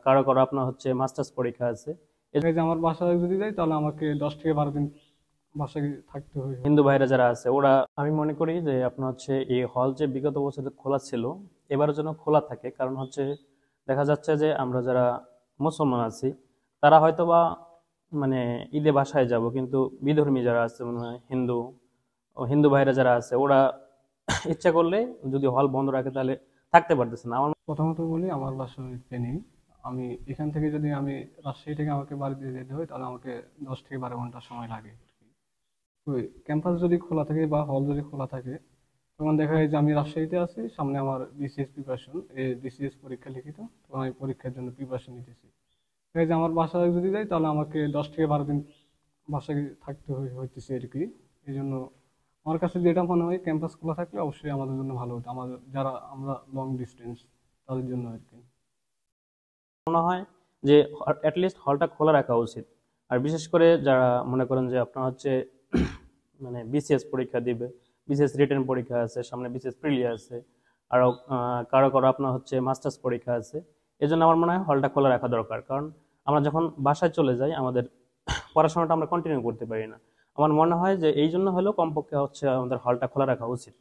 কারো কারো আপনার হচ্ছে মাস্টার্স পরীক্ষা আছে। এই যে আমার বাসায় যদি যাই তাহলে আমাকে 10 থেকে 12 দিন বাসায় থাকতে হিন্দু হচ্ছে। ভাইরা যারা আছে ওরা, আমি মনে করি যে আপনার হচ্ছে এই হল যে বিগত বছরে খোলা ছিল এবারের জন্য খোলা থাকে, কারণ হচ্ছে দেখা যাচ্ছে যে আমরা যারা মুসলমান আছি তারা হয়তো বা মানে ঈদে বাসায় যাব, কিন্তু বিধর্মী যারা আছে মনে হয় হিন্দু ও হিন্দু ভাইরা যারা আছে ওরা ইচ্ছা করলে যদি হল বন্ধ রাখে তাহলে থাকতে পারতেছে না। আমার প্রথমত বলি, আমার বাসায় নেই। আমি এখান থেকে যদি আমি রাজশাহী থেকে আমাকে বাড়িতে যেতে হয় তাহলে আমাকে 10 থেকে 12 ঘন্টা সময় লাগে। ওই ক্যাম্পাস যদি খোলা থাকে বা হল যদি খোলা থাকে তখন দেখা যায় যে আমি রাজশাহীতে আছি, সামনে আমার বিসিএস প্রিপারেশন, এই বিসিএস পরীক্ষা লিখিত, তো আমি পরীক্ষার জন্য প্রিপারেশন নিতেছি। দেখা যায় যে আমার বাসায় যদি যাই তাহলে আমাকে 10 থেকে 12 দিন বাসায় থাকতে হইতেছে আর কি। এই জন্য আমার কাছে যেটা মনে হয়, ক্যাম্পাস খোলা থাকলে অবশ্যই আমাদের জন্য ভালো হতো, আমাদের যারা আমরা লং ডিস্টেন্স তাদের জন্য আর কি। মনে হয় যে অ্যাটলিস্ট হলটা খোলা রাখা উচিত। আর বিশেষ করে যারা মনে করেন যে আপনার হচ্ছে মানে বিসিএস পরীক্ষা দিবে, বিসিএস রিটেন পরীক্ষা আছে সামনে, বিসিএস প্রিলি আছে, আরও কারো কারো আপনার হচ্ছে মাস্টার্স পরীক্ষা আছে। এই জন্য আমার মনে হয় হলটা খোলা রাখা দরকার, কারণ আমরা যখন বাসায় চলে যাই আমাদের পড়াশোনাটা আমরা কন্টিনিউ করতে পারি না। আমার মনে হয় যে এই জন্য হলেও কমপক্ষে হচ্ছে আমাদের হলটা খোলা রাখা উচিত।